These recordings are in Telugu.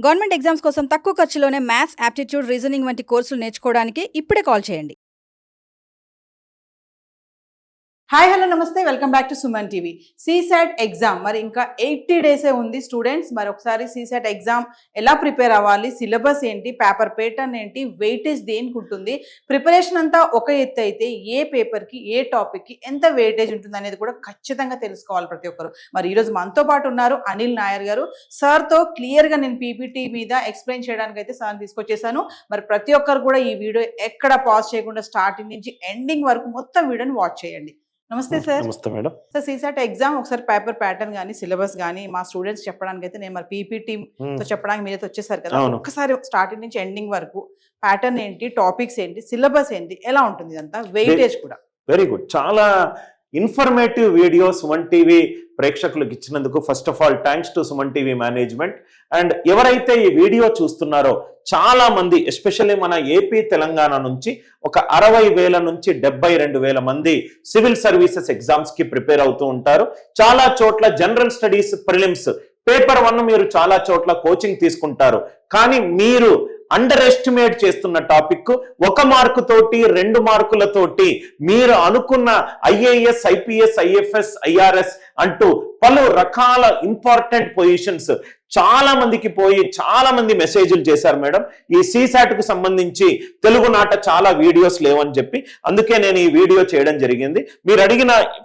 గవర్నమెంట్ ఎగ్జామ్స్ కోసం తక్కువ ఖర్చులోనే మ్యాథ్స్, యాప్టిట్యూడ్, రీజనింగ్ వంటి కోర్సులు నేర్చుకోవడానికి ఇప్పుడే కాల్ చేయండి. హాయ్ హలో నమస్తే, welcome back to Suman TV. CSAT exam మరి ఇంకా 80 డేసే ఉంది స్టూడెంట్స్. మరి ఒకసారి సీసాట్ ఎగ్జామ్ ఎలా ప్రిపేర్ అవ్వాలి, సిలబస్ ఏంటి, పేపర్ ప్యాటర్న్ ఏంటి, వెయిటేజ్ దేనికి ఉంటుంది, ప్రిపరేషన్ అంతా ఒక ఎత్తు అయితే ఏ పేపర్కి ఏ టాపిక్కి ఎంత వెయిటేజ్ ఉంటుంది అనేది కూడా ఖచ్చితంగా తెలుసుకోవాలి ప్రతి ఒక్కరు. మరి ఈరోజు మనతో పాటు ఉన్నారు అనిల్ నాయర్ గారు. సార్తో క్లియర్గా నేను పీపీటీ మీద ఎక్స్ప్లెయిన్ చేయడానికి అయితే సార్ తీసుకొచ్చేసాను. మరి ప్రతి ఒక్కరు కూడా ఈ వీడియో ఎక్కడ పాజ్ చేయకుండా స్టార్టింగ్ నుంచి ఎండింగ్ వరకు మొత్తం వీడియోని వాచ్ చేయండి. నమస్తే సార్. నమస్తే మేడం. సార్ సీసాట్ ఎగ్జామ్ ఒకసారి పేపర్ ప్యాటర్న్ కానీ సిలబస్ కానీ మా స్టూడెంట్స్ చెప్పడానికి అయితే నేను మరి పీపీటీ తో చెప్పడానికి మీరైతే వచ్చేసారు కదా, ఒక్కసారి స్టార్టింగ్ నుంచి ఎండింగ్ వరకు ప్యాటర్న్ ఏంటి, టాపిక్స్ ఏంటి, సిలబస్ ఏంటి, ఎలా ఉంటుంది ఇదంతా, వెయిటేజ్ కూడా. Very good. చాలా ఇన్ఫర్మేటివ్ వీడియో సుమన్ టీవీ ప్రేక్షకులకు ఇచ్చినందుకు first of all thanks to Suman TV management. And ఎవరైతే ఈ వీడియో చూస్తున్నారో చాలా మంది, ఎస్పెషల్లీ మన ఏపీ తెలంగాణ నుంచి ఒక 60,000 నుంచి 72,000 మంది సివిల్ సర్వీసెస్ ఎగ్జామ్స్ కి ప్రిపేర్ అవుతూ ఉంటారు. చాలా చోట్ల జనరల్ స్టడీస్ ప్రిలిమ్స్ పేపర్ 1 మీరు చాలా చోట్ల కోచింగ్ తీసుకుంటారు. కానీ మీరు అండర్ ఎస్టిమేట్ చేస్తున్న టాపిక్ 1 మార్కు తోటి 2 మార్కులతోటి మీరు అనుకున్న ఐఏఎస్, ఐపీఎస్, ఐఎఫ్ఎస్, ఐఆర్ఎస్ అంటూ పలు రకాల ఇంపార్టెంట్ పొజిషన్స్ చాలా మందికి పోయి చాలా మంది మెసేజ్లు చేశారు మేడం. ఈ సీసాట్ కు సంబంధించి తెలుగు నాట చాలా వీడియోస్ లేవని చెప్పి అందుకే నేను ఈ వీడియో చేయడం జరిగింది. మీరు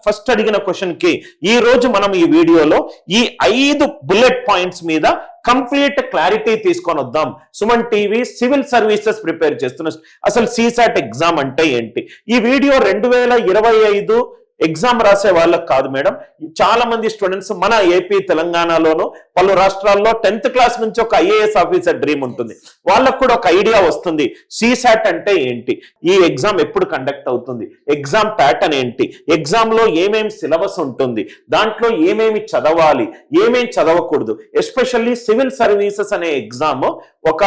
ఫస్ట్ అడిగిన క్వశ్చన్ కి ఈ రోజు మనం ఈ వీడియోలో ఈ 5 బుల్లెట్ పాయింట్స్ మీద కంప్లీట్ క్లారిటీ తీసుకొని వద్దాం. Suman TV civil services prepare చేస్తున్న అసలు సీసాట్ ఎగ్జామ్ అంటే ఏంటి. ఈ వీడియో 2025 ఎగ్జామ్ రాసే వాళ్ళకి కాదు మేడం. చాలా మంది స్టూడెంట్స్ మన ఏపీ తెలంగాణలోను పలు రాష్ట్రాల్లో 10th క్లాస్ నుంచి ఒక ఐఏఎస్ ఆఫీసర్ డ్రీమ్ ఉంటుంది. వాళ్ళకు కూడా ఒక ఐడియా వస్తుంది సీసాట్ అంటే ఏంటి, ఈ ఎగ్జామ్ ఎప్పుడు కండక్ట్ అవుతుంది, ఎగ్జామ్ ప్యాటర్న్ ఏంటి, ఎగ్జామ్ లో ఏమేమి సిలబస్ ఉంటుంది, దాంట్లో ఏమేమి చదవాలి, ఏమేమి చదవకూడదు. ఎస్పెషల్లీ సివిల్ సర్వీసెస్ అనే ఎగ్జామ్ ఒక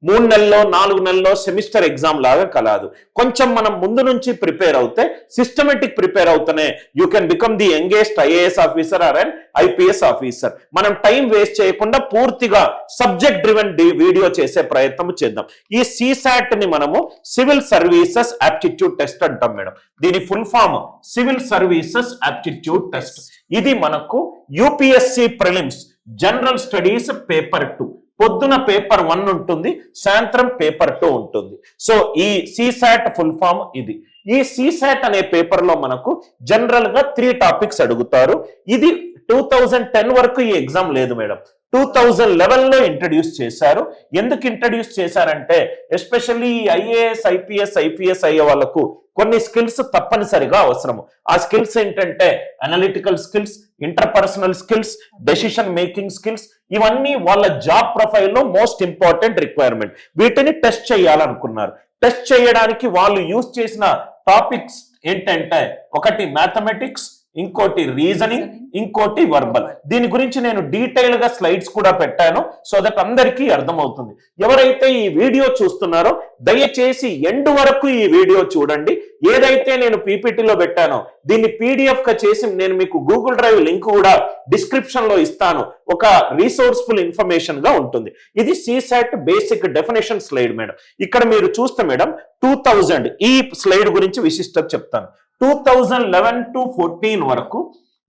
3 నెలల్లో 4 నెలల్లో సెమిస్టర్ ఎగ్జామ్ లాగా కలాదు. కొంచెం మనం ముందు నుంచి ప్రిపేర్ అవుతే, సిస్టమేటిక్ ప్రిపేర్ అవుతూనే you can become the youngest IAS officer or and IPS officer. మనం టైం వేస్ట్ చేయకుండా పూర్తిగా సబ్జెక్ట్ డ్రివెన్ వీడియో చేసే ప్రయత్నం చేద్దాం. ఈ సీసాట్ ని మనము సివిల్ సర్వీసెస్ ఆప్టిట్యూడ్ టెస్ట్ అంటాం మేడం. దీని full form civil services aptitude test. ఇది మనకు UPSC prelims general studies paper 2 పొద్దున పేపర్ 1 ఉంటుంది, సాయంత్రం పేపర్ 2 ఉంటుంది. సో ఈ సీసాట్ ఫుల్ ఫామ్ ఇది. ఈ సీసాట్ అనే పేపర్ లో మనకు జనరల్ గా 3 టాపిక్స్ అడుగుతారు. ఇది 2010 వరకు ఈ ఎగ్జామ్ లేదు మేడం. 2011 లో ఇంట్రడ్యూస్ చేశారు. ఎందుకు ఇంట్రడ్యూస్ చేశారంటే ఎస్పెషల్లీ ఐఏఎస్, ఐపీఎస్, ఐపీఎస్ అయ్యే వాళ్ళకు కొన్ని స్కిల్స్ తప్పనిసరిగా అవసరము. ఆ స్కిల్స్ ఏంటంటే analytical skills, interpersonal skills, decision making skills. ఇవన్నీ వాళ్ళ జాబ్ ప్రొఫైల్లో మోస్ట్ ఇంపార్టెంట్ రిక్వైర్మెంట్. వీటిని టెస్ట్ చేయాలనుకున్నారు. టెస్ట్ చేయడానికి వాళ్ళు యూజ్ చేసిన టాపిక్స్ ఏంటంటే ఒకటి మ్యాథమెటిక్స్, ఇంకోటి రీజనింగ్, ఇంకోటి వర్బల్. దీని గురించి నేను డీటెయిల్ గా స్లైడ్స్ కూడా పెట్టాను సో దట్ అందరికీ అర్థమవుతుంది. ఎవరైతే ఈ వీడియో చూస్తున్నారో దయచేసి ఎండ్ వరకు ఈ వీడియో చూడండి. ఏదైతే నేను పీపీటీలో పెట్టానో దీన్ని పీడిఎఫ్ గా చేసి నేను మీకు గూగుల్ డ్రైవ్ లింక్ కూడా డిస్క్రిప్షన్ లో ఇస్తాను. ఒక రిసోర్స్ఫుల్ ఇన్ఫర్మేషన్ గా ఉంటుంది. ఇది CSAT basic definition slide madam. ఇక్కడ మీరు చూస్తే మేడం 2000 ఈ స్లైడ్ గురించి విశిష్టత చెప్తాను. 2011 to 14 వరకు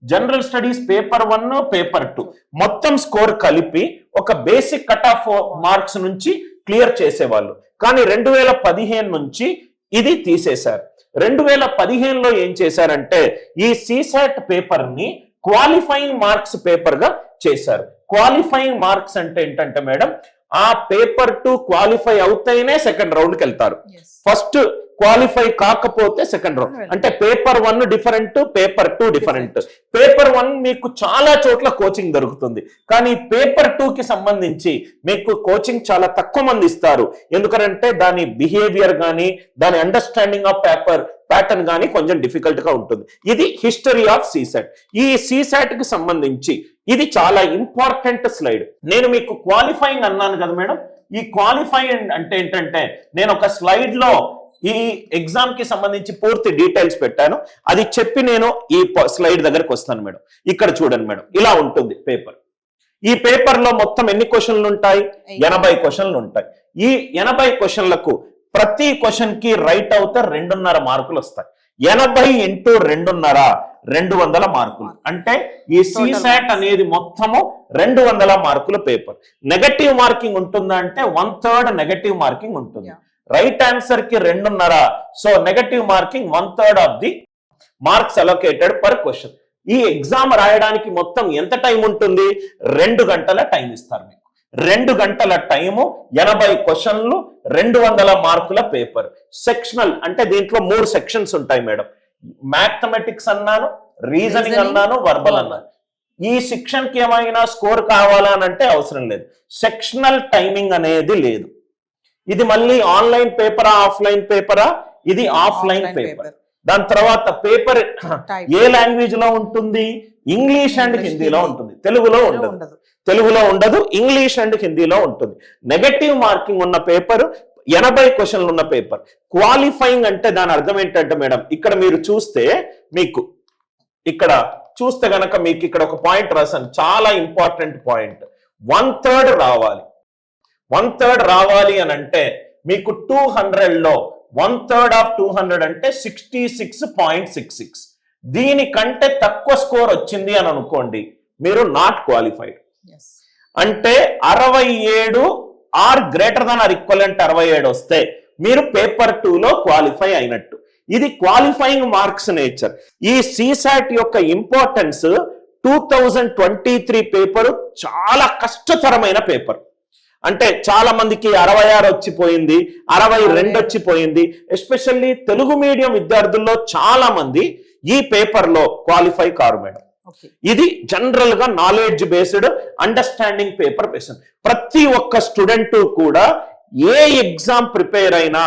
జనరల్ స్టడీస్ పేపర్ 1, పేపర్ 2 మొత్తం స్కోర్ కలిపి ఒక బేసిక్ కట్ ఆఫ్ మార్క్స్ నుంచి క్లియర్ చేసేవాళ్ళు. కానీ 2015 నుంచి ఇది తీసేశారు. 2015లో ఏం చేశారంటే ఈ సీసాట్ పేపర్ ని క్వాలిఫైయింగ్ మార్క్స్ పేపర్ గా చేశారు. క్వాలిఫైయింగ్ మార్క్స్ అంటే ఏంటంటే మేడం, ఆ పేపర్ 2 క్వాలిఫై అవుతేనే సెకండ్ రౌండ్ కి వెళ్తారు. ఫస్ట్ క్వాలిఫై కాకపోతే సెకండ్ రౌండ్. అంటే paper 1 different, paper 2 different. Paper 1 మీకు చాలా చోట్ల కోచింగ్ దొరుకుతుంది. కానీ పేపర్ 2 కి సంబంధించి మీకు కోచింగ్ చాలా తక్కువ మంది ఇస్తారు. ఎందుకంటే దాని బిహేవియర్ కానీ దాని అండర్స్టాండింగ్ ఆఫ్ పేపర్ ప్యాటర్న్ కానీ కొంచెం డిఫికల్ట్ గా ఉంటుంది. ఇది హిస్టరీ ఆఫ్ సీసాట్. ఈ సీసాట్ కి సంబంధించి ఇది చాలా ఇంపార్టెంట్ స్లైడ్. నేను మీకు క్వాలిఫైయింగ్ అన్నాను కదా మేడం. ఈ క్వాలిఫైయింగ్ అంటే ఏంటంటే నేను ఒక స్లైడ్ లో ఈ ఎగ్జామ్ కి సంబంధించి పూర్తి డీటెయిల్స్ పెట్టాను. అది చెప్పి నేను ఈ స్లైడ్ దగ్గరకు వస్తాను మేడం. ఇక్కడ చూడండి మేడం, ఇలా ఉంటుంది పేపర్. ఈ పేపర్ లో మొత్తం ఎన్ని క్వశ్చన్లు ఉంటాయి? 80 క్వశ్చన్లు ఉంటాయి. ఈ 80 క్వశ్చన్లకు ప్రతి క్వశ్చన్ కి రైట్ అవుతే 2.5 మార్కులు వస్తాయి. 80 ఇంటూ 2.5 200 మార్కులు. అంటే ఈ CSAT అనేది మొత్తము 200 మార్కుల పేపర్. నెగటివ్ మార్కింగ్ ఉంటుందా అంటే 1/3 నెగటివ్ మార్కింగ్ ఉంటుంది. రైట్ ఆన్సర్ కి 2.5. So negative marking 1/3 of the marks allocated per question. ఈ ఎగ్జామ్ రాయడానికి మొత్తం ఎంత టైం ఉంటుంది? 2 గంటల టైం ఇస్తారు మీకు. 2 గంటల టైము, 80 క్వశ్చన్లు, 200 మార్కుల పేపర్. సెక్షనల్ అంటే దీంట్లో 3 సెక్షన్స్ ఉంటాయి మేడం. మ్యాథమెటిక్స్ అన్నాను, రీజనింగ్ అన్నాను, వర్బల్ అన్నాను. ఈ సెక్షన్ కి ఏమైనా స్కోర్ కావాలా అంటే అవసరం లేదు. సెక్షనల్ టైమింగ్ అనేది లేదు. ఇది మళ్ళీ ఆన్లైన్ పేపరా ఆఫ్లైన్ పేపరా? ఇది ఆఫ్లైన్ పేపర్. దాని తర్వాత పేపర్ ఏ లాంగ్వేజ్ లో ఉంటుంది? ఇంగ్లీష్ అండ్ హిందీలో ఉంటుంది. తెలుగులో ఉండదు. ఇంగ్లీష్ అండ్ హిందీలో ఉంటుంది. నెగటివ్ మార్కింగ్ ఉన్న పేపర్, 80 క్వశ్చన్లు ఉన్న పేపర్. క్వాలిఫైయింగ్ అంటే దాని అర్థం ఏంటంటే మేడం, ఇక్కడ మీరు చూస్తే మీకు ఇక్కడ చూస్తే గనక మీకు ఇక్కడ ఒక పాయింట్ రాశాను, చాలా ఇంపార్టెంట్ పాయింట్. 1/3 రావాలి. 1/3 రావాలి అని అంటే మీకు 200లో 1/3 ఆఫ్ 200 అంటే 66.66. దీనికంటే తక్కువ స్కోర్ వచ్చింది అని అనుకోండి, మీరు నాట్ క్వాలిఫైడ్. అంటే 67 or greater than or equivalent 67 వస్తే మీరు పేపర్ 2లో క్వాలిఫై అయినట్టు. ఇది క్వాలిఫైయింగ్ మార్క్స్ నేచర్. ఈ CSAT యొక్క ఇంపార్టెన్స్ 2023 పేపర్ చాలా కష్టతరమైన పేపర్. అంటే చాలా మందికి 66 వచ్చిపోయింది, 62 వచ్చిపోయింది. ఎస్పెషల్లీ తెలుగు మీడియం విద్యార్థుల్లో చాలా మంది ఈ పేపర్ లో క్వాలిఫై కారు మేడం. ఇది జనరల్ గా knowledge based understanding paper based. ప్రతి ఒక్క స్టూడెంట్ కూడా ఏ ఎగ్జామ్ ప్రిపేర్ అయినా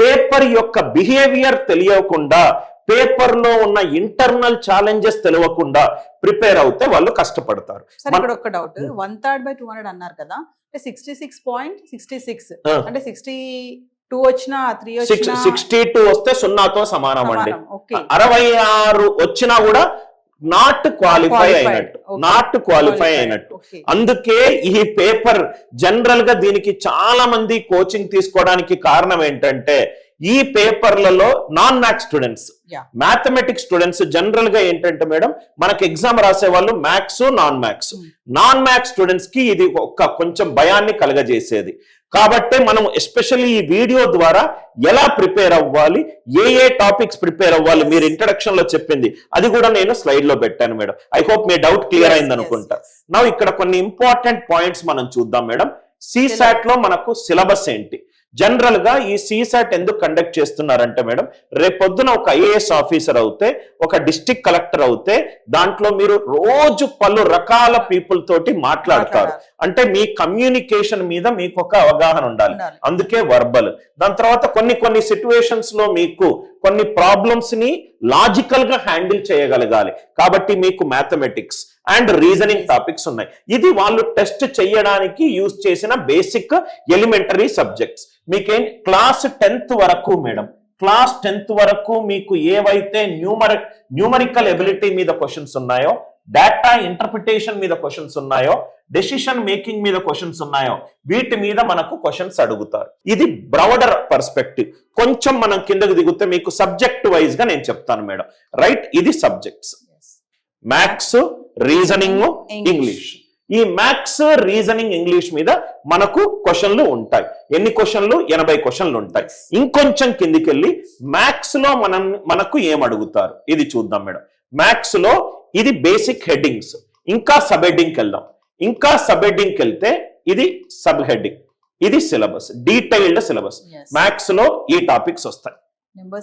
పేపర్ యొక్క బిహేవియర్ తెలియకుండా, పేపర్ లో ఉన్న ఇంటర్నల్ ఛాలెంజెస్ తెలియకుండా ప్రిపేర్ అవుతే వాళ్ళు కష్టపడతారు. ఇక్కడ ఒక డౌట్, 1/3/200 అన్నారు కదా, 66.66 అంటే 62 వచ్చినా 3 వచ్చినా 62 వస్తే 0తో సమానం అండి. 66 వచ్చినా కూడా నాట్ క్వాలిఫై అయినట్టు. అందుకే ఈ పేపర్ జనరల్ గా దీనికి చాలా మంది కోచింగ్ తీసుకోవడానికి కారణం ఏంటంటే, ఈ పేపర్లలో non maths students, mathematics students general గా ఏంటంటే మేడం, మనకి ఎగ్జామ్ రాసే వాళ్ళు మ్యాథ్స్, నాన్ మ్యాథ్స్ స్టూడెంట్స్ కి ఇది ఒక కొంచెం భయాన్ని కలగజేసేది. కాబట్టి మనం ఎస్పెషల్లీ ఈ వీడియో ద్వారా ఎలా ప్రిపేర్ అవ్వాలి, ఏ టాపిక్స్ ప్రిపేర్ అవ్వాలి, మీరు ఇంట్రడక్షన్ లో చెప్పింది అది కూడా నేను స్లైడ్ లో పెట్టాను madam. I hope me doubt clear అయింది అనుకుంటా. నా ఇక్కడ కొన్ని ఇంపార్టెంట్ పాయింట్స్ మనం చూద్దాం మేడం. CSAT లో మనకు సిలబస్ ఏంటి? జనరల్ గా ఈ CSAT ఎందుకు కండక్ట్ చేస్తున్నారంటే మేడం, రేపొద్దున ఒక IAS ఆఫీసర్ అవుతే, ఒక డిస్ట్రిక్ట్ కలెక్టర్ అవుతే, దాంట్లో మీరు రోజు పలు రకాల పీపుల్ తోటి మాట్లాడతారు. అంటే మీ కమ్యూనికేషన్ మీద మీకు ఒక అవగాహన ఉండాలి. అందుకే వర్బల్. దాని తర్వాత కొన్ని సిచ్యువేషన్స్ లో మీకు కొన్ని ప్రాబ్లమ్స్ ని లాజికల్ గా హ్యాండిల్ చేయగలగాలి. కాబట్టి మీకు మ్యాథమెటిక్స్ అండ్ రీజనింగ్ టాపిక్స్ ఉన్నాయి. ఇది వాళ్ళు టెస్ట్ చేయడానికి యూజ్ చేసిన బేసిక్ ఎలిమెంటరీ సబ్జెక్ట్స్. మీకేం క్లాస్ 10th వరకు మేడం, క్లాస్ 10th వరకు మీకు ఏవైతే న్యూమరికల్ ఎబిలిటీ మీద క్వశ్చన్స్ ఉన్నాయో, డేటా ఇంటర్ప్రిటేషన్ మీద క్వశ్చన్స్ ఉన్నాయో, డెసిషన్ మేకింగ్ మీద క్వశ్చన్స్ ఉన్నాయో, వీటి మీద మనకు క్వశ్చన్స్ అడుగుతారు. ఇది బ్రౌడర్ పర్స్పెక్టివ్. కొంచెం మనం కిందకు దిగితే మీకు సబ్జెక్ట్ వైజ్ గా నేను చెప్తాను మేడం. రైట్, ఇది సబ్జెక్ట్స్ మ్యాథ్స్, రీజనింగ్, ఇంగ్లీష్. ఈ మ్యాథ్స్, రీజనింగ్, ఇంగ్లీష్ మీద మనకు క్వశ్చన్లు ఉంటాయి. ఎన్ని క్వశ్చన్లు? 80 క్వశ్చన్లు ఉంటాయి. ఇంకొంచెం కిందికి వెళ్ళి మ్యాథ్స్ లో మనకు ఏం అడుగుతారు ఇది చూద్దాం మేడం. మ్యాథ్స్ లో ఇది బేసిక్ హెడ్డింగ్స్. ఇంకా సబ్ హెడ్డింగ్కి వెళ్దాం. ఇంకా సబ్ హెడ్డింగ్కి వెళ్తే ఇది సబ్ హెడ్డింగ్, ఇది సిలబస్, డీటెయిల్డ్ సిలబస్. మ్యాథ్స్ లో ఈ టాపిక్స్ వస్తాయి. Number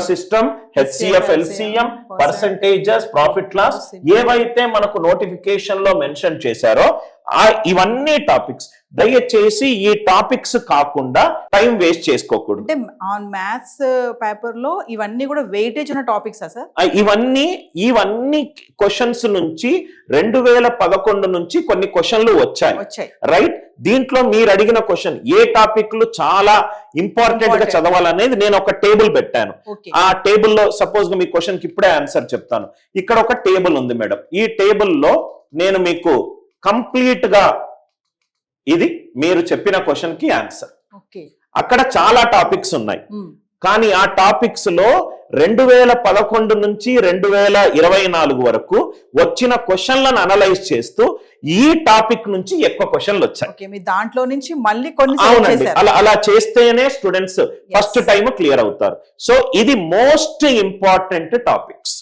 system, HCF, LCM, percentages, profit loss, ఏవైతే మనకు నోటిఫికేషన్ లో మెన్షన్ చేశారో ఇవన్నీ టాపిక్స్. దయచేసి ఈ టాపిక్స్ కాకుండా టైం వేస్ట్ చేసుకోకూడదు. అంటే ఆన్ మ్యాథ్స్ పేపర్ లో ఇవన్నీ కూడా వెయిటేజ్ ఉన్న టాపిక్స్ సార్? ఇవన్నీ క్వశ్చన్స్ నుంచి 2011 నుంచి కొన్ని క్వశ్చన్లు వచ్చాయి. రైట్, దీంట్లో మీరు అడిగిన క్వశ్చన్ ఏ టాపిక్లు చాలా ఇంపార్టెంట్ గా చదవాలనేది నేను ఒక టేబుల్ పెట్టాను. ఆ టేబుల్ లో సపోజ్ మీ క్వశ్చన్ కి ఇప్పుడే ఆన్సర్ చెప్తాను. ఇక్కడ ఒక టేబుల్ ఉంది మేడం. ఈ టేబుల్ లో నేను మీకు కంప్లీట్ గా ఇది మీరు చెప్పిన క్వశ్చన్ కి ఆన్సర్. ఓకే. అక్కడ చాలా టాపిక్స్ ఉన్నాయి, కానీ ఆ టాపిక్స్ లో 2011 నుంచి 2024 వరకు వచ్చిన క్వశ్చన్లను అనలైజ్ చేస్తూ ఈ టాపిక్ నుంచి ఎక్కువ క్వశ్చన్లు వచ్చాయి. ఓకే, మీ దాంట్లో నుంచి మళ్ళీ కొన్ని అవునండి, అలా చేస్తేనే స్టూడెంట్స్ ఫస్ట్ టైం క్లియర్ అవుతారు. సో ఇది మోస్ట్ ఇంపార్టెంట్ టాపిక్స్.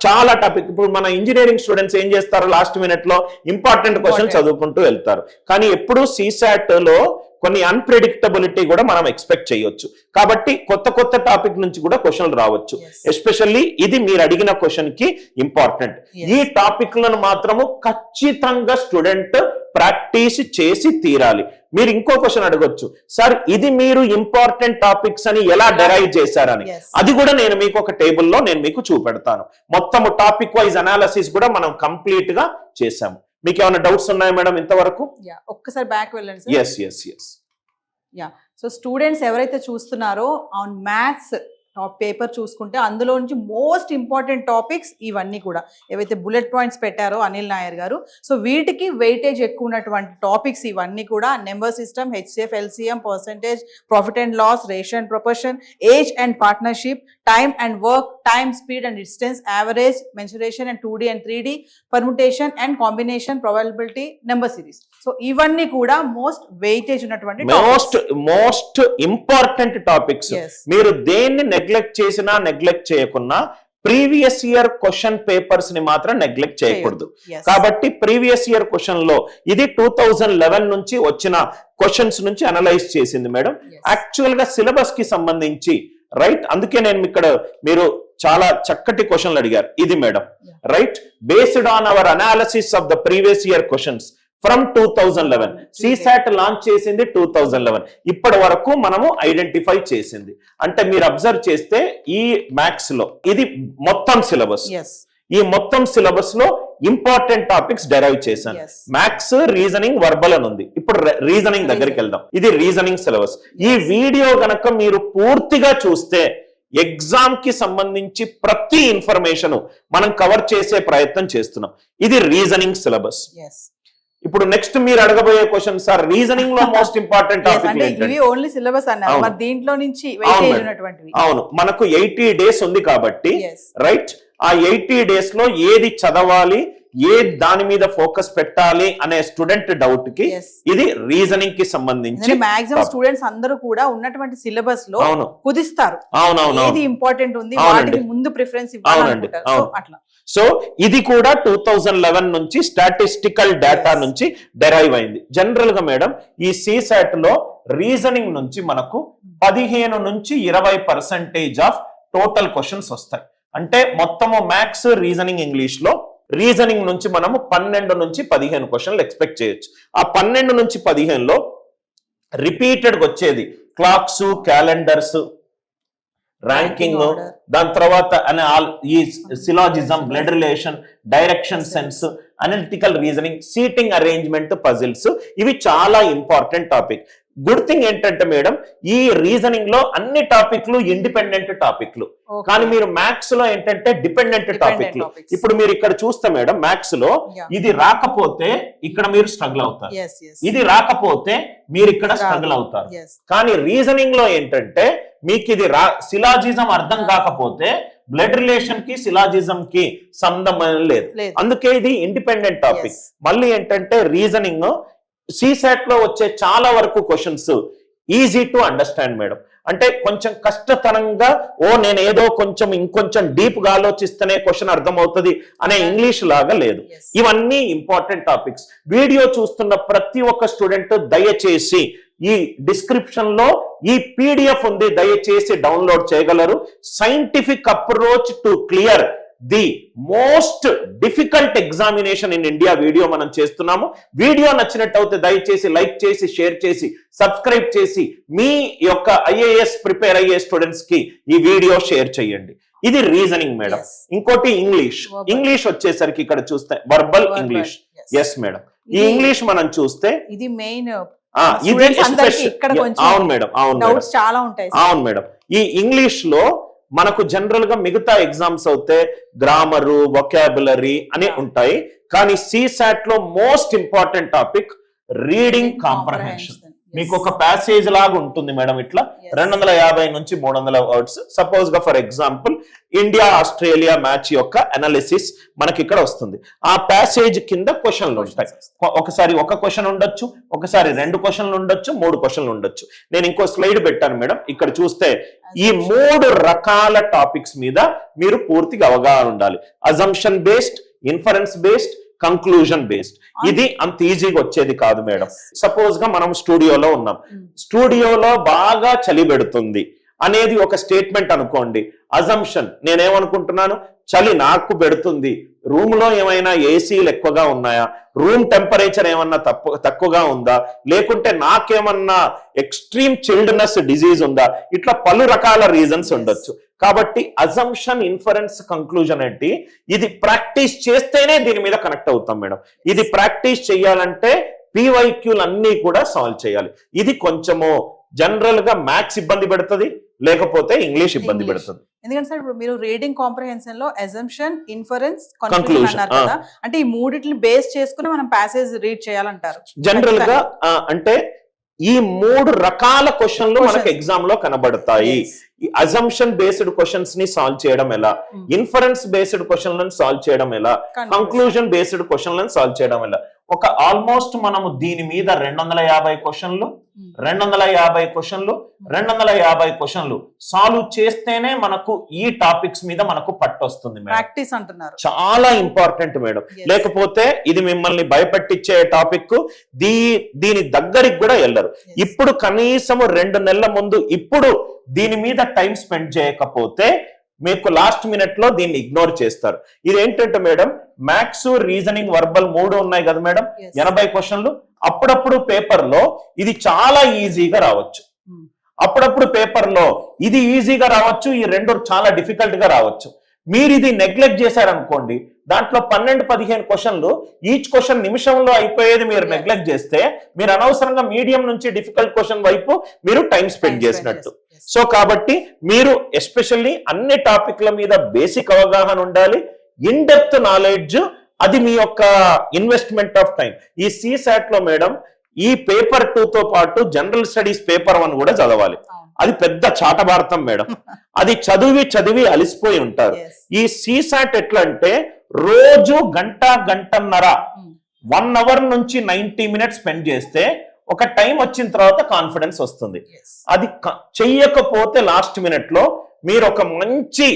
చాలా టాపిక్. ఇప్పుడు మన ఇంజనీరింగ్ స్టూడెంట్స్ ఏం చేస్తారు, లాస్ట్ మినిట్ లో ఇంపార్టెంట్ క్వశ్చన్ చదువుకుంటూ వెళ్తారు. కానీ ఎప్పుడు CSAT లో కొన్ని అన్ప్రెడిక్టబిలిటీ కూడా మనం ఎక్స్పెక్ట్ చేయొచ్చు. కాబట్టి కొత్త టాపిక్ నుంచి కూడా క్వశ్చన్లు రావచ్చు. ఎస్పెషల్లీ ఇది మీరు అడిగిన క్వశ్చన్ కి ఇంపార్టెంట్. ఈ టాపిక్ లను మాత్రము ఖచ్చితంగా స్టూడెంట్ ప్రాక్టీస్ చేసి తీరాలి. మీరు ఇంకో క్వశ్చన్ అడగొచ్చు, సార్ ఇది మీరు ఇంపార్టెంట్ టాపిక్స్ అని ఎలా డెరైవ్ చేశారని. అది కూడా నేను మీకు ఒక టేబుల్లో నేను మీకు చూపెడతాను. మొత్తం టాపిక్ వైజ్ అనాలిసిస్ కూడా మనం కంప్లీట్ గా చేసాము. మీకు ఏమైనా డౌట్స్ ఉన్నాయా మేడం ఇంతవరకు? ఒక్కసారి బ్యాక్ వెళ్ళండి సార్. ఎస్. సో స్టూడెంట్స్ ఎవరైతే చూస్తున్నారో ఆన్ మ్యాథ్స్ పేపర్ చూసుకుంటే అందులో నుంచి మోస్ట్ ఇంపార్టెంట్ టాపిక్స్ ఇవన్నీ కూడా ఏవైతే బుల్లెట్ పాయింట్స్ పెట్టారో అనిల్ నాయర్ గారు, సో వీటికి వెయిటేజ్ ఎక్కువ ఉన్నటువంటి టాపిక్స్ ఇవన్నీ కూడా number system, HCF, LCM, percentage, profit and loss, ratio and proportion, age and partnership, time and work, time, speed and distance, average, mensuration and 2D and 3D, permutation and combination, probability, number series. So ఇవన్నీ కూడా మోస్ట్ వెయిటేజ్ ఉన్నటువంటి మోస్ట్ ఇంపార్టెంట్ టాపిక్స్. మీరు దేన్ని నెగ్లెక్ట్ చేసినా నెగ్లెక్ట్ చేయకున్నా ప్రీవియస్ ఇయర్ క్వశ్చన్ పేపర్స్ ని మాత్రం నెగ్లెక్ట్ చేయకూడదు. కాబట్టి ప్రీవియస్ ఇయర్ క్వశ్చన్ లో ఇది 2011 నుంచి వచ్చిన క్వశ్చన్స్ నుంచి అనలైజ్ చేసింది మేడం. యాక్చువల్ గా సిలబస్ కి సంబంధించి రైట్, అందుకే నేను ఇక్కడ మీరు చాలా చక్కటి క్వశ్చన్లు అడిగారు. ఇది madam right, based on hour analysis of the previous year questions from 2011. CSAT launch చేసింది 2011. ఇప్పటి వరకు మనము ఐడెంటిఫై చేసింది. అంటే మీరు అబ్జర్వ్ చేస్తే ఈ మ్యాథ్స్ లో ఇది మొత్తం సిలబస్. ఈ మొత్తం సిలబస్ లో ఇంపార్టెంట్ టాపిక్స్ డెరైవ్ చేశాను. మ్యాథ్స్, రీజనింగ్, వర్బల్ అని ఉంది. ఇప్పుడు రీజనింగ్ దగ్గరికి వెళ్దాం. ఇది రీజనింగ్ సిలబస్. ఈ వీడియో గనక మీరు పూర్తిగా చూస్తే ఎగ్జామ్ కి సంబంధించి ప్రతి ఇన్ఫర్మేషన్ మనం కవర్ చేసే ప్రయత్నం చేస్తున్నాం. ఇది రీజనింగ్ సిలబస్. ఇప్పుడు నెక్స్ట్ మీరు అడగబోయే క్వశ్చన్, సార్ రీజనింగ్ లో మోస్ట్ ఇంపార్టెంట్ టాపిక్ ఏంటి? ఓన్లీ సిలబస్ అన్నారు, మరి దీంట్లో నుంచి వెయిటేజ్ ఉన్నటువంటివి. అవును, మనకు 80 days ఉంది కాబట్టి రైట్, ఆ 80 days లో ఏది చదవాలి, ఏ దాని మీద ఫోకస్ పెట్టాలి అనే స్టూడెంట్ డౌట్ కి ఇది రీజనింగ్ కి సంబంధించి మాక్సిమం స్టూడెంట్స్ అందరూ కూడా ఉన్నటువంటి సిలబస్ లో కుదిస్తారు. ఇది ఇంపార్టెంట్ ఉంది, వాటికి ముందు ప్రిఫరెన్స్ ఇవ్వాలనుకుంటారు. అట్లా సో ఇది కూడా 2011 నుంచి స్టాటిస్టికల్ డేటా నుంచి డెరైవ్ అయింది. జనరల్ గా మేడం ఈ CSAT లో రీజనింగ్ నుంచి మనకు 15 నుంచి 20% ఆఫ్ టోటల్ క్వశ్చన్స్ వస్తాయి. అంటే మొత్తము మ్యాథ్స్, రీజనింగ్, ఇంగ్లీష్ లో రీజనింగ్ నుంచి మనము 12 నుంచి 15 క్వశ్చన్లు ఎక్స్పెక్ట్ చేయొచ్చు. ఆ 12 నుంచి 15 లో రిపీటెడ్ వచ్చేది క్లాక్స్, క్యాలెండర్స్, ర్యాంకింగ్, దాని తర్వాత ఈ syllogism, blood relation, direction sense, analytical reasoning, seating arrangement, puzzles, ఇవి చాలా ఇంపార్టెంట్ టాపిక్. గుడ్ థింగ్ ఏంటంటే మేడం ఈ రీజనింగ్ లో అన్ని టాపిక్లు ఇండిపెండెంట్ టాపిక్లు, కానీ మీరు మ్యాథ్స్ లో ఏంటంటే డిపెండెంట్ టాపిక్లు. ఇప్పుడు మీరు ఇక్కడ చూస్తే మేడం మ్యాథ్స్ లో ఇది రాకపోతే ఇక్కడ మీరు స్ట్రగుల్ అవుతారు, ఇది రాకపోతే మీరు ఇక్కడ స్ట్రగుల్ అవుతారు. కానీ రీజనింగ్ లో ఏంటంటే మీకు ఇది సిలాజిజం అర్థం కాకపోతే బ్లడ్ రిలేషన్ కి సిలాజిజం కి సంబంధం లేదు. అందుకే ఇది ఇండిపెండెంట్ టాపిక్. మళ్ళీ ఏంటంటే రీజనింగ్ CSAT లో వచ్చే చాలా వరకు questions easy to understand madam. అంటే కొంచెం కష్టతరంగా నేను ఏదో కొంచెం ఇంకొంచెం డీప్ గా ఆలోచిస్తేనే క్వశ్చన్ అర్థం అవుతుంది అనే ఇంగ్లీష్ లాగా లేదు. ఇవన్నీ ఇంపార్టెంట్ టాపిక్స్. వీడియో చూస్తున్న ప్రతి ఒక్క స్టూడెంట్ దయచేసి ఈ డిస్క్రిప్షన్ లో ఈ PDF ఉంది, దయచేసి డౌన్లోడ్ చేయగలరు. Scientific approach to clear the most difficult examination in India video మనం చేస్తున్నాము. వీడియో నచ్చినట్టు అయితే దయచేసి లైక్ చేసి, షేర్ చేసి, సబ్స్క్రైబ్ చేసి మీ యొక్క IAS ప్రిపేర్ అయ్యే స్టూడెంట్స్ కి ఈ వీడియో షేర్ చేయండి. ఇది రీజనింగ్ మేడం. ఇంకోటి ఇంగ్లీష్ వచ్చేసరికి ఇక్కడ చూస్తే వర్బల్ ఇంగ్లీష్. ఎస్ మేడం, ఈ ఇంగ్లీష్ మనం చూస్తే ఇది మెయిన్. అవును మేడం, అవును మేడం. ఈ ఇంగ్లీష్ లో మనకు జనరల్ గా మిగతా ఎగ్జామ్స్ అయితే గ్రామరు, వొకాబులరీ అని ఉంటాయి, కానీ CSAT లో most important topic reading comprehension. మీకు ఒక ప్యాసేజ్ లాగా ఉంటుంది మేడం, ఇట్లా 250 నుంచి 300 వర్డ్స్. సపోజ్ గా for example India Australia match యొక్క అనాలిసిస్ మనకి ఇక్కడ వస్తుంది. ఆ ప్యాసేజ్ కింద క్వశ్చన్లు ఉంటాయి. ఒకసారి ఒక క్వశ్చన్ ఉండొచ్చు, ఒకసారి 2 క్వశ్చన్లు ఉండొచ్చు, 3 క్వశ్చన్లు ఉండొచ్చు. నేను ఇంకో స్లైడ్ పెట్టాను మేడం, ఇక్కడ చూస్తే ఈ 3 రకాల టాపిక్స్ మీద మీరు పూర్తిగా అవగాహన ఉండాలి. Assumption based, inference based, conclusion based. ఇది అంత ఈజీగా వచ్చేది కాదు మేడం. సపోజ్ గా మనం స్టూడియోలో ఉన్నాం, స్టూడియోలో బాగా చలి పెడుతుంది అనేది ఒక స్టేట్మెంట్ అనుకోండి. అజంప్షన్, నేనేమనుకుంటున్నాను, చలి నాకు పెడుతుంది, రూమ్ లో ఏమైనా ఏసీలు ఎక్కువగా ఉన్నాయా, రూమ్ టెంపరేచర్ ఏమన్నా తక్కువగా ఉందా, లేకుంటే నాకేమన్నా ఎక్స్ట్రీమ్ చిల్డ్నెస్ డిజీజ్ ఉందా, ఇట్లా పలు రకాల రీజన్స్ ఉండొచ్చు. కాబట్టి అజంప్షన్, ఇన్ఫరెన్స్, కంక్లూజన్ ఏంటి, ఇది ప్రాక్టీస్ చేస్తేనే దీని మీద కనెక్ట్ అవుతాం మేడం. ఇది ప్రాక్టీస్ చేయాలంటే PYQలు అన్ని కూడా సాల్వ్ చేయాలి. ఇది కొంచెము జనరల్ గా మ్యాథ్స్ ఇబ్బంది పెడుతుంది, లేకపోతే ఇంగ్లీష్ ఇబ్బంది పెడుతుంది. ఎందుకంటే సార్ ఇప్పుడు మీరు రీడింగ్ కాంప్రహెన్షన్ లో అజంప్షన్, ఇన్ఫరెన్స్, కన్క్లూజన్ అన్నారు కదా, అంటే ఈ మూడిటిని బేస్ చేసుకుని మనం ప్యాసేజ్ రీడ్ చేయాలంటారు. జనరల్ గా అంటే ఈ 3 రకాల క్వశ్చన్లు మనకు ఎగ్జామ్ లో కనబడతాయి. ఈ అజంప్షన్ బేస్డ్ క్వశ్చన్స్ ని సాల్వ్ చేయడం ఎలా, ఇన్ఫరెన్స్ బేస్డ్ క్వశ్చన్లను సాల్వ్ చేయడం ఎలా, కంక్లూజన్ బేస్డ్ క్వశ్చన్లను సాల్వ్ చేయడం ఎలా. ఒక ఆల్మోస్ట్ మనము దీని మీద 250 క్వశ్చన్లు 250 క్వశ్చన్లు సాల్వ్ చేస్తేనే మనకు ఈ టాపిక్స్ మీద మనకు పట్టొస్తుంది. ప్రాక్టీస్ అంటున్నారు, చాలా ఇంపార్టెంట్ మేడం. లేకపోతే ఇది మిమ్మల్ని భయపెట్టించే టాపిక్, దీని దగ్గరికి కూడా వెళ్ళరు. ఇప్పుడు కనీసం 2 నెలల ముందు ఇప్పుడు దీని మీద టైం స్పెండ్ చేయకపోతే మీకు లాస్ట్ మినిట్ లో దీన్ని ఇగ్నోర్ చేస్తారు. ఇది ఏంటంటే మేడం, మ్యాథ్స్, రీజనింగ్, వర్బల్ 3 ఉన్నాయి కదా మేడం, 80 క్వశ్చన్లు. అప్పుడప్పుడు పేపర్ లో ఇది చాలా ఈజీగా రావచ్చు, అప్పుడప్పుడు పేపర్ లో ఇది ఈజీగా రావచ్చు, ఈ 2 చాలా డిఫికల్ట్ గా రావచ్చు. మీరు ఇది నెగ్లెక్ట్ చేశారనుకోండి, దాంట్లో 12-15 క్వశ్చన్లు, ఈచ్ క్వశ్చన్ నిమిషంలో అయిపోయేది మీరు నెగ్లెక్ట్ చేస్తే మీరు అనవసరంగా మీడియం నుంచి డిఫికల్ట్ క్వశ్చన్ వైపు మీరు టైం స్పెండ్ చేసినట్టు. సో కాబట్టి మీరు ఎస్పెషల్లీ అన్ని టాపిక్ల మీద బేసిక్ అవగాహన ఉండాలి, ఇన్ డెప్త్ నాలెడ్జ్, అది మీ యొక్క ఇన్వెస్ట్మెంట్ ఆఫ్ టైం. ఈ CSAT లో మేడం ఈ పేపర్ 2 తో పాటు జనరల్ స్టడీస్ పేపర్ 1 కూడా చదవాలి. అది పెద్ద చాటభారతం మేడం. అది చదివి అలిసిపోయి ఉంటారు. ఈ CSAT ఎట్లా అంటే రోజు గంటన్నర 1 అవర్ నుంచి 90 మినిట్స్ స్పెండ్ చేస్తే ఒక టైం వచ్చిన తర్వాత కాన్ఫిడెన్స్ వస్తుంది. అది చెయ్యకపోతే లాస్ట్ మినిట్ లో మీరు ఒక మంచి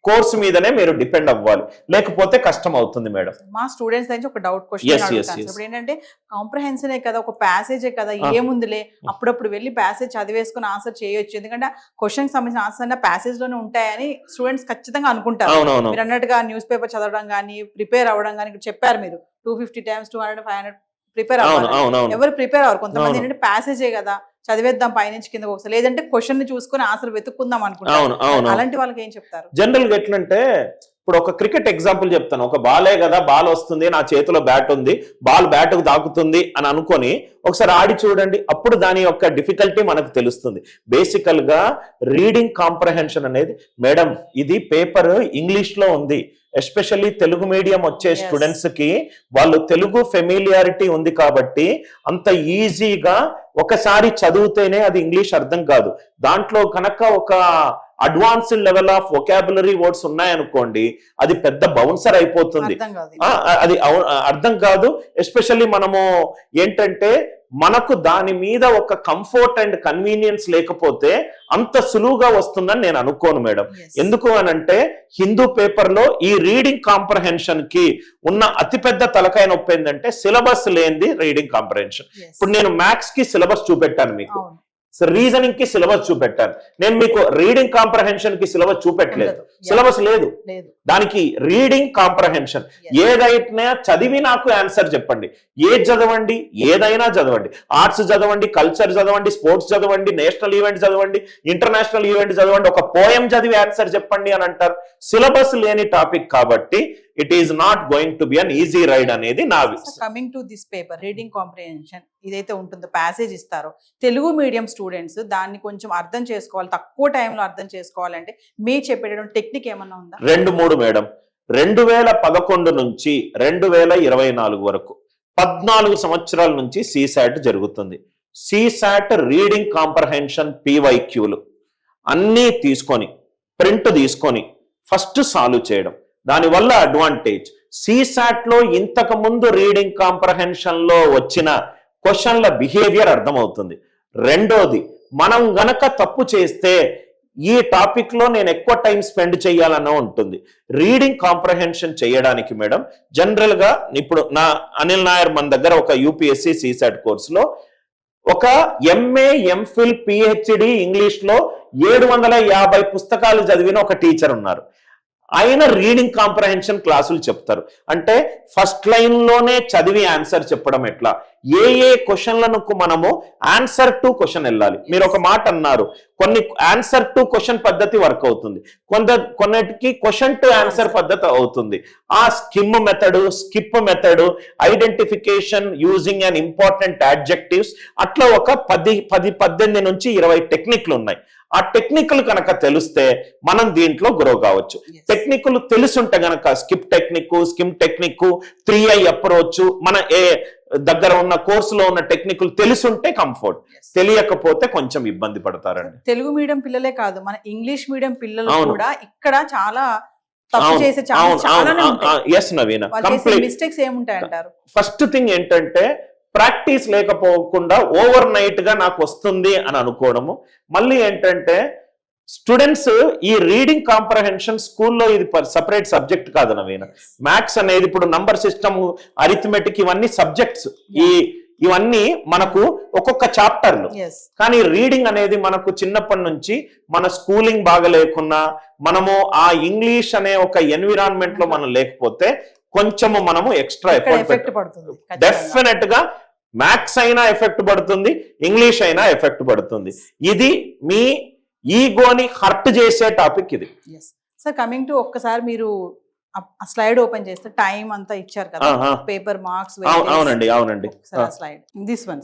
కోర్సు మీదనే మీరు డిపెండ్ అవ్వాలి, లేకపోతే కష్టం అవుతుంది మేడం. మా స్టూడెంట్స్ నుంచి ఒక డౌట్ క్వశ్చన్ ఇప్పుడు ఏంటంటే, కాంప్రహెన్షనే కదా, ఒక ప్యాసేజే కదా, ఏముందిలే, అప్పుడప్పుడు వెళ్ళి ప్యాసేజ్ చదివేసుకుని ఆన్సర్ చేయొచ్చు, ఎందుకంటే క్వశ్చన్ సంబంధించిన ఆన్సర్ అన్న ప్యాసేజ్ లోనే ఉంటాయని స్టూడెంట్స్ ఖచ్చితంగా అనుకుంటారు. మీరు అన్నట్టుగా న్యూస్ పేపర్ చదవడం కానీ, ప్రిపేర్ అవ్వడం కానీ, ఇక్కడ చెప్పారు మీరు 250 times 200 500 ప్రిపేర్ అవ్వాలి. ఎవరు ప్రిపేర్ అవ్వరు. కొంతమంది ఏంటంటే ప్యాసేజే కదా చదివేద్దాం పైనుంచి కింద ఒకసారి, లేదంటే క్వశ్చన్ ని చూసుకుని ఆన్సర్ వెతుక్కుందాం అనుకుంటారు. అలాంటి వాళ్ళకి ఏం చెప్తారు? జనరల్ గా ఎట్లంటే, ఇప్పుడు ఒక క్రికెట్ ఎగ్జాంపుల్ చెప్తాను. ఒక బాలే కదా, బాల్ వస్తుంది, నా చేతిలో బ్యాట్ ఉంది, బాల్ బ్యాట్ కు దాకుతుంది అని అనుకొని ఒకసారి ఆడి చూడండి, అప్పుడు దాని యొక్క డిఫికల్టీ మనకు తెలుస్తుంది. బేసికల్ గా రీడింగ్ కాంప్రహెన్షన్ అనేది మేడం, ఇది పేపర్ ఇంగ్లీష్ లో ఉంది. ఎస్పెషల్లీ తెలుగు మీడియం వచ్చే స్టూడెంట్స్ కి వాళ్ళు తెలుగు ఫెమిలియారిటీ ఉంది కాబట్టి అంత ఈజీగా ఒకసారి చదివితేనే అది ఇంగ్లీష్ అర్థం కాదు. దాంట్లో కనుక ఒక advanced level of vocabulary words ఉన్నాయనుకోండి, అది పెద్ద బౌన్సర్ అయిపోతుంది. అది అర్థం కాదు. ఎస్పెషల్లీ మనము ఏంటంటే, మనకు దాని మీద ఒక కంఫర్ట్ అండ్ కన్వీనియన్స్ లేకపోతే అంత సులువుగా వస్తుందని నేను అనుకోను మేడం. ఎందుకు అనంటే, హిందూ పేపర్ లో ఈ రీడింగ్ కాంప్రహెన్షన్ కి ఉన్న అతిపెద్ద తలకాయ నొప్పి ఏంటంటే, సిలబస్ లేనిది రీడింగ్ కాంప్రహెన్షన్. ఇప్పుడు నేను మ్యాథ్స్ కి సిలబస్ చూపెట్టాను మీకు, రీజనింగ్ కి సిలబస్ చూపెట్టాను. నేను మీకు రీడింగ్ కాంప్రహెన్షన్ కి సిలబస్ చూపెట్టలేదు, సిలబస్ లేదు దానికి. రీడింగ్ కాంప్రహెన్షన్ ఏదైనా చదివి నాకు ఆన్సర్ చెప్పండి, ఏది చదవండి, ఏదైనా చదవండి, ఆర్ట్స్ చదవండి, కల్చర్ చదవండి, స్పోర్ట్స్ చదవండి, నేషనల్ ఈవెంట్ చదవండి, ఇంటర్నేషనల్ ఈవెంట్ చదవండి, ఒక పోయం చదివి ఆన్సర్ చెప్పండి అని అంటారు. సిలబస్ లేని టాపిక్ కాబట్టి it is not going to be an easy ride అనేది నా విషయం. Coming to this paper reading comprehension ఇదైతే ఉంటుందో, ప్యాసేజ్ ఇస్తారో, తెలుగు మీడియం స్టూడెంట్స్ దాన్ని కొంచెం అర్థం చేసుకోవాలి, తక్కువ టైంలో అర్థం చేసుకోవాలంటే మీరు చెప్పేటటువంటి టెక్నిక్ ఏమన్నా ఉందా? 2-3 మేడం. 2011 నుంచి 2024 వరకు 14 సంవత్సరాల నుంచి CSAT జరుగుతుంది. CSAT రీడింగ్ కాంప్రహెన్షన్ PYQలు అన్నీ తీసుకొని ప్రింట్ తీసుకొని ఫస్ట్ సాల్వ్ చేయడం. దానివల్ల అడ్వాంటేజ్ CSAT లో ఇంతకు ముందు రీడింగ్ కాంప్రహెన్షన్ లో వచ్చిన క్వశ్చన్ల బిహేవియర్ అర్థమవుతుంది. రెండోది, మనం గనక తప్పు చేస్తే ఈ టాపిక్ లో నేను ఎక్కువ టైం స్పెండ్ చేయాలన్న ఉంటుంది. రీడింగ్ కాంప్రహెన్షన్ చేయడానికి మేడం జనరల్ గా ఇప్పుడు నా అనిల్ నాయర్ మన దగ్గర ఒక UPSC CSAT కోర్సులో ఒక MA MPhil PhD ఇంగ్లీష్ లో 750 పుస్తకాలు చదివిన ఒక టీచర్ ఉన్నారు. ఆయన రీడింగ్ కాంప్రహెన్షన్ క్లాసులు చెప్తారు. అంటే ఫస్ట్ లైన్ లోనే చదివి ఆన్సర్ చెప్పడం ఎట్లా, ఏ క్వశ్చన్లను మనము ఆన్సర్ టు క్వశ్చన్ వెళ్ళాలి. మీరు ఒక మాట అన్నారు, కొన్ని ఆన్సర్ టు క్వశ్చన్ పద్ధతి వర్క్ అవుతుంది, కొన్నిటికి క్వశ్చన్ టు ఆన్సర్ పద్ధతి అవుతుంది. ఆ skim method, skip method, identification using and important adjectives, అట్లా ఒక 18 నుంచి 20 టెక్నిక్లు ఉన్నాయి. ఆ టెక్నిక్లు కనుక తెలిస్తే మనం దీంట్లో గ్రో కావచ్చు. టెక్నిక్లు తెలుసుంటే గనక skip technique, skim technique, 3I approach, మన దగ్గర ఉన్న కోర్సులో ఉన్న టెక్నిక్లు తెలుసుంటే కంఫర్ట్, తెలియకపోతే కొంచెం ఇబ్బంది పడతారండి. తెలుగు మీడియం పిల్లలే కాదు, మన ఇంగ్లీష్ మీడియం పిల్లలు కూడా ఇక్కడ చాలా తప్పు చేసే చాలానే ఉంటాయి. ఎస్ నవీన, మిస్టేక్స్ ఏముంటాయి అంటారు? ఫస్ట్ థింగ్ ఏంటంటే ప్రాక్టీస్ లేకపోకుండా ఓవర్ నైట్ గా నాకు వస్తుంది అని అనుకోవడము. మళ్ళీ ఏంటంటే స్టూడెంట్స్ ఈ రీడింగ్ కాంప్రహెన్షన్ స్కూల్లో ఇది సపరేట్ సబ్జెక్ట్ కాదు నవీన. మ్యాథ్స్ అనేది ఇప్పుడు నంబర్ సిస్టమ్, అరిథమెటిక్ ఇవన్నీ సబ్జెక్ట్స్, ఇవన్నీ మనకు ఒక్కొక్క చాప్టర్లు. కానీ రీడింగ్ అనేది మనకు చిన్నప్పటి నుంచి మన స్కూలింగ్ బాగా లేకున్నా, మనము ఆ ఇంగ్లీష్ అనే ఒక ఎన్విరాన్మెంట్ లో మనం లేకపోతే కొంచెము మనము ఎక్స్ట్రా ఎఫెక్ట్ పడుతుంది. డెఫినెట్ గా మ్యాథ్స్ అయినా ఎఫెక్ట్ పడుతుంది, ఇంగ్లీష్ అయినా ఎఫెక్ట్ పడుతుంది. ఇది మీ ఈగోని హర్ట్ చేసే టాపిక్ ఇది. సార్, కమింగ్ టు ఒక్కసారి మీరు స్లైడ్ ఓపెన్ చేస్తే టైం అంతా ఇచ్చారు కదా, పేపర్ మార్క్స్. అవునండి అవునండి. Slide this one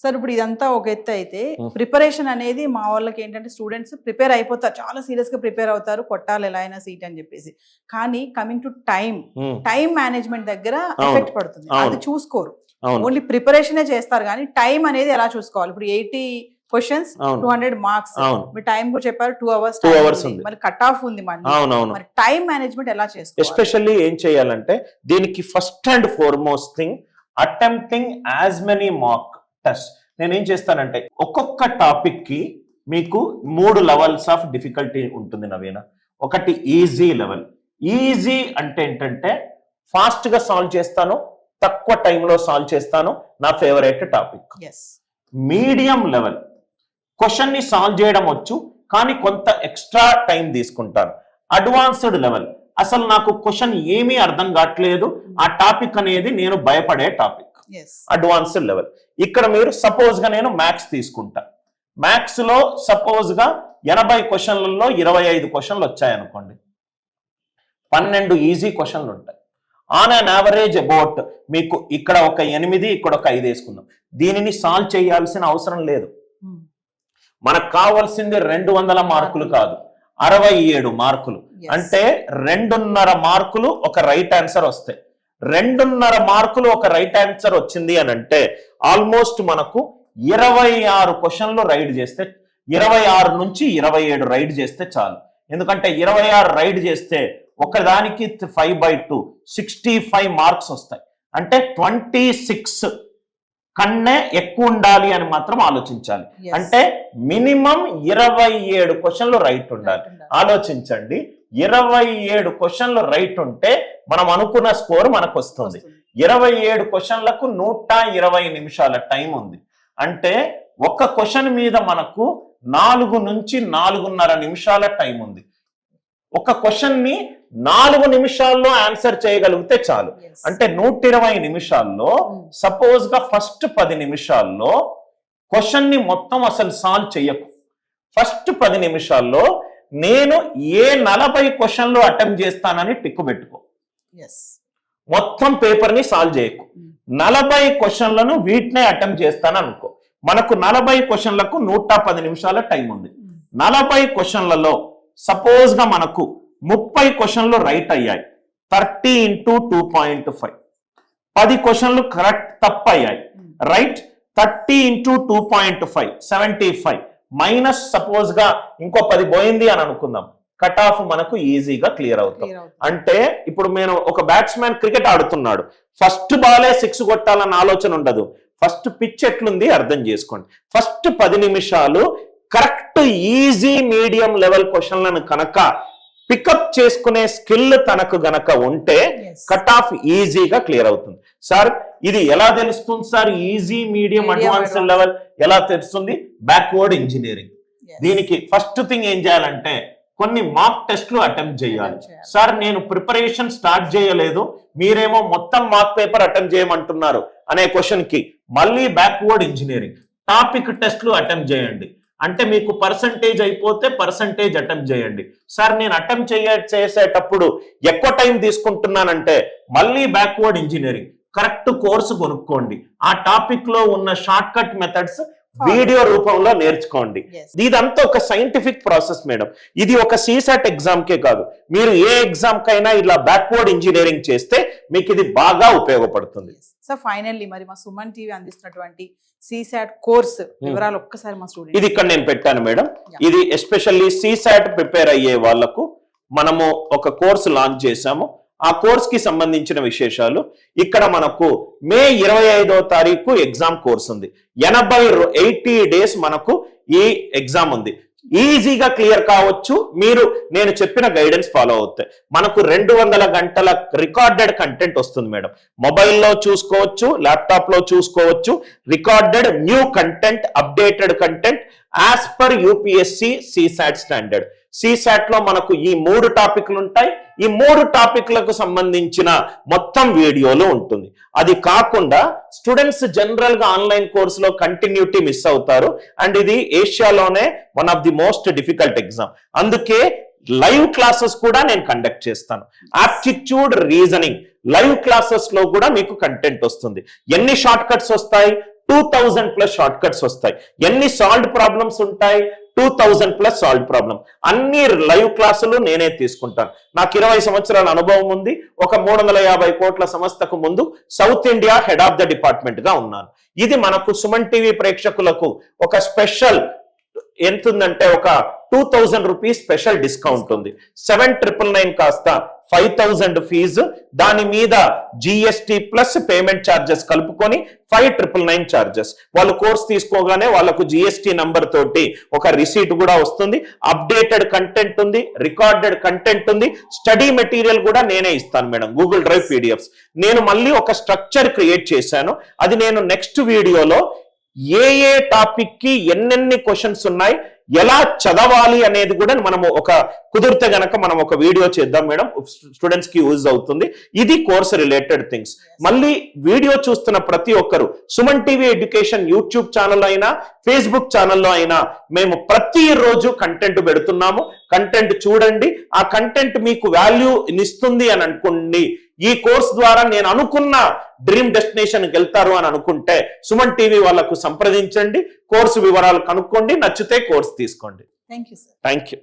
sir. ఇప్పుడు ఇదంతా ఒక ఎత్తు అయితే, ప్రిపరేషన్ అనేది మా వాళ్ళకి ఏంటంటే స్టూడెంట్స్ ప్రిపేర్ అయిపోతారు, చాలా సీరియస్ గా ప్రిపేర్ అవుతారు, కొట్టాలి ఎలా అయినా సీట్ అని చెప్పేసి. కానీ కమింగ్ టు టైం మేనేజ్మెంట్ దగ్గర ఎఫెక్ట్ పడుతుంది. అది చూసుకోరు, ఓన్లీ ప్రిపరేషనే చేస్తారు. కానీ టైం అనేది ఎలా చూసుకోవాలి? ఇప్పుడు 80 క్వశ్చన్స్ 200 మార్క్స్, మీ టైం కూడా చెప్పారు 2 hours ఉంది, మరి కట్ ఆఫ్ ఉంది. మరి టైం మేనేజ్మెంట్ ఎలా చేసుకోవాలి? ఎస్పెషల్లీ ఏం చేయాలంటే దీనికి first and foremost thing attempting as many mark test. నేనేం చేస్తానంటే ఒక్కొక్క టాపిక్ కి మీకు 3 లెవెల్స్ ఆఫ్ డిఫికల్టీ ఉంటుంది నవీన. ఒకటి ఈజీ లెవెల్. ఈజీ అంటే ఏంటంటే ఫాస్ట్ గా సాల్వ్ చేస్తాను, తక్కువ టైంలో సాల్వ్ చేస్తాను, నా favourite topic. Medium level, question ని సాల్వ్ చేయడం వచ్చు కానీ కొంత ఎక్స్ట్రా టైం తీసుకుంటాను. అడ్వాన్స్డ్ లెవెల్, అసలు నాకు క్వశ్చన్ ఏమీ అర్థం కావట్లేదు, ఆ టాపిక్ అనేది నేను భయపడే టాపిక్. Advanced level. ఇక్కడ మీరు సపోజ్ గా నేను మ్యాథ్స్ తీసుకుంటా. మ్యాథ్స్ లో సపోజ్ గా 80 క్వశ్చన్లలో 25 క్వశ్చన్లు వచ్చాయనుకోండి, 12 ఈజీ క్వశ్చన్లు ఉంటాయి. ఆన్ అన్ యావరేజ్ అబౌట్ మీకు ఇక్కడ ఒక 8, ఇక్కడ ఒక 5 వేసుకుందాం. దీనిని సాల్వ్ చేయాల్సిన అవసరం లేదు. మనకు కావాల్సింది 200 మార్కులు కాదు, 67 మార్కులు. అంటే 2.5 మార్కులు ఒక రైట్ ఆన్సర్ వస్తాయి. 2.5 మార్కులు ఒక రైట్ ఆన్సర్ వచ్చింది అని అంటే ఆల్మోస్ట్ మనకు 26 క్వశ్చన్లు రైడ్ చేస్తే, 26 నుంచి 27 రైడ్ చేస్తే చాలు. ఎందుకంటే 26 రైడ్ చేస్తే ఒకదానికి 5/2 65 మార్క్స్ వస్తాయి. అంటే 26 కన్నా ఎక్కువ ఉండాలి అని మాత్రం ఆలోచించాలి. అంటే మినిమం 27 క్వశ్చన్లు రైట్ ఉండాలి. ఆలోచించండి, 27 క్వశ్చన్లు రైట్ ఉంటే మనం అనుకున్న స్కోర్ మనకు వస్తుంది. 27 క్వశ్చన్లకు 120 నిమిషాల టైం ఉంది. అంటే ఒక క్వశ్చన్ మీద మనకు 4 నుంచి 4.5 నిమిషాల టైం ఉంది. ఒక క్వశ్చన్ ని 4 నిమిషాల్లో ఆన్సర్ చేయగలిగితే చాలు. అంటే 120 నిమిషాల్లో సపోజ్ గా ఫస్ట్ 10 నిమిషాల్లో క్వశ్చన్ ని మొత్తం అసలు సాల్వ్ చేయకు. ఫస్ట్ 10 నిమిషాల్లో నేను ఏ 40 క్వశ్చన్లు అటెంప్ట్ చేస్తానని టిక్కు పెట్టుకో. మొత్తం పేపర్ ని సాల్వ్ చేయకు. 40 క్వశ్చన్లను వీటినే అటెంప్ట్ చేస్తాను అనుకో. మనకు 40 క్వశ్చన్లకు 110 నిమిషాల టైం ఉంది. 40 క్వశ్చన్లలో సపోజ్ గా మనకు 30 క్వశ్చన్లు రైట్ అయ్యాయి, 30 ఇంటూ 2.5 10 క్వశ్చన్లు కరెక్ట్ తప్పయ్యాయి రైట్. 30 ఇంటూ 2.5 75 మైనస్ సపోజ్ గా ఇంకో 10 పోయింది అని అనుకుందాం, కట్ ఆఫ్ మనకు ఈజీగా క్లియర్ అవుతాం. అంటే ఇప్పుడు నేను ఒక బ్యాట్స్మెన్ క్రికెట్ ఆడుతున్నాడు, ఫస్ట్ బాలే 6 కొట్టాలన్న ఆలోచన ఉండదు, ఫస్ట్ పిచ్ ఎట్లుంది అర్థం చేసుకోండి. ఫస్ట్ 10 నిమిషాలు కరెక్ట్ ఈజీ మీడియం లెవెల్ క్వశ్చన్లను కనుక పికప్ చేసుకునే స్కిల్ తనకు గనక ఉంటే కట్ ఆఫ్ ఈజీగా క్లియర్ అవుతుంది. సార్ ఇది ఎలా తెలుస్తుంది sir, easy medium advanced level ఎలా తెలుస్తుంది? Backward engineering. దీనికి ఫస్ట్ థింగ్ ఏం చేయాలంటే కొన్ని మాక్ టెస్ట్లు అటెంప్ట్ చేయాలి. సార్ నేను ప్రిపరేషన్ స్టార్ట్ చేయలేదు, మీరేమో మొత్తం మాక్ పేపర్ అటెంప్ట్ చేయమంటున్నారు అనే క్వశ్చన్ కి మళ్ళీ బ్యాక్వర్డ్ ఇంజనీరింగ్ టాపిక్ టెస్ట్లు అటెంప్ట్ చేయండి. అంటే మీకు పర్సంటేజ్ అయిపోతే పర్సంటేజ్ అటెంప్ట్ చేయండి. సార్ నేను అటెంప్ట్ చేసేటప్పుడు ఎక్కువ టైం తీసుకుంటున్నానంటే మళ్ళీ బ్యాక్వర్డ్ ఇంజనీరింగ్ కరెక్ట్ కోర్సు కొనుక్కోండి. ఆ టాపిక్ లో ఉన్న షార్ట్ కట్ మెథడ్స్ వీడియో రూపంలో నేర్చుకోండి. ఇదంతా ఒక సైంటిఫిక్ ప్రాసెస్ మేడం. ఇది ఒక సీసాట్ ఎగ్జామ్ కే కాదు, మీరు ఏ ఎగ్జామ్ కైనా ఇలా బ్యాక్వర్డ్ ఇంజనీరింగ్ చేస్తే మీకు ఇది బాగా ఉపయోగపడుతుంది. సో ఫైనల్లీ మరి మా సుమన్ టీవీ అందిస్తున్నటువంటి సీసాట్ కోర్స్ వివరాలు ఒక్కసారి మా స్టూడెంట్. ఇది ఇక్కడ నేను పెట్టాను మేడం. ఇది ఎస్పెషల్లీ సీసాట్ ప్రిపేర్ అయ్యే వాళ్ళకు మనము ఒక కోర్సు లాంచ్ చేశాము. ఆ కోర్స్ కి సంబంధించిన విశేషాలు ఇక్కడ మనకు మే 25వ తారీఖు ఎగ్జామ్ కోర్స్ ఉంది. 80 డేస్ మనకు ఈ ఎగ్జామ్ ఉంది. ఈజీగా క్లియర్ కావచ్చు మీరు నేను చెప్పిన గైడెన్స్ ఫాలో అవుతాయి. మనకు 200 గంటల రికార్డెడ్ కంటెంట్ వస్తుంది మేడం. మొబైల్లో చూసుకోవచ్చు, ల్యాప్టాప్ లో చూసుకోవచ్చు. Recorded new content, updated content as per UPSC CSAT standard. CSAT లో మనకు ఈ 3 టాపిక్లు ఉంటాయి. ఈ 3 టాపిక్లకు సంబంధించిన మొత్తం వీడియోలు ఉంటుంది. అది కాకుండా స్టూడెంట్స్ జనరల్ గా ఆన్లైన్ కోర్సులో కంటిన్యూటీ మిస్ అవుతారు. అండ్ ఇది ఏషియాలోనే one of the most difficult exam. అందుకే లైవ్ క్లాసెస్ కూడా నేను కండక్ట్ చేస్తాను. ఆప్టిట్యూడ్ రీజనింగ్ లైవ్ క్లాసెస్ లో కూడా మీకు కంటెంట్ వస్తుంది. ఎన్ని షార్ట్ కట్స్ వస్తాయి? 2000+ షార్ట్ కట్స్ వస్తాయి. ఎన్ని సాల్వ్డ్ ప్రాబ్లమ్స్ ఉంటాయి? 2000+ సాల్వ్ ప్రాబ్లం. అన్ని లైవ్ క్లాసులు నేనే తీసుకుంటాను. నాకు 20 సంవత్సరాల అనుభవం ఉంది. ఒక 350 కోట్ల సంస్థకు ముందు south India head of the department గా ఉన్నాను. ఇది మనకు సుమన్ టీవీ ప్రేక్షకులకు ఒక స్పెషల్ ఎంతుందంటే ఒక 2000 రూపీస్ స్పెషల్ డిస్కౌంట్ ఉంది. 7999 కాస్త 5000 ఫీజు, దాని మీద జిఎస్టి ప్లస్ పేమెంట్ ఛార్జెస్ కలుపుకొని 5999 ఛార్జెస్. వాళ్ళు కోర్స్ తీసుకోగానే వాళ్ళకు జిఎస్టి నంబర్ తోటి ఒక రిసీట్ కూడా వస్తుంది. అప్డేటెడ్ కంటెంట్ ఉంది, రికార్డెడ్ కంటెంట్ ఉంది, స్టడీ మెటీరియల్ కూడా నేనే ఇస్తాను మేడం, గూగుల్ డ్రైవ్ పీడిఎఫ్స్. నేను మళ్ళీ ఒక స్ట్రక్చర్ క్రియేట్ చేశాను. అది నేను నెక్స్ట్ వీడియోలో ఏ టాపిక్ కి ఎన్నెన్ని క్వశ్చన్స్ ఉన్నాయి, ఎలా చదవాలి అనేది కూడా మనము ఒక కుదిరితే గనక మనం ఒక వీడియో చేద్దాం మేడం, స్టూడెంట్స్ కి యూజ్ అవుతుంది. ఇది కోర్స్ రిలేటెడ్ థింగ్స్. మళ్ళీ వీడియో చూస్తున్న ప్రతి ఒక్కరు Suman TV education YouTube channel అయినా ఫేస్బుక్ ఛానల్లో అయినా మేము ప్రతిరోజు కంటెంట్ పెడుతున్నాము. కంటెంట్ చూడండి. ఆ కంటెంట్ మీకు వాల్యూ ఇస్తుంది అని అనుకోండి. ఈ కోర్స్ ద్వారా నేను అనుకున్న డ్రీమ్ డెస్టినేషన్కి వెళ్తారు అని అనుకుంటే సుమన్ టీవీ వాళ్ళకు సంప్రదించండి. కోర్సు వివరాలు కనుక్కోండి. నచ్చితే కోర్స్ తీసుకోండి. Thank you sir. Thank you.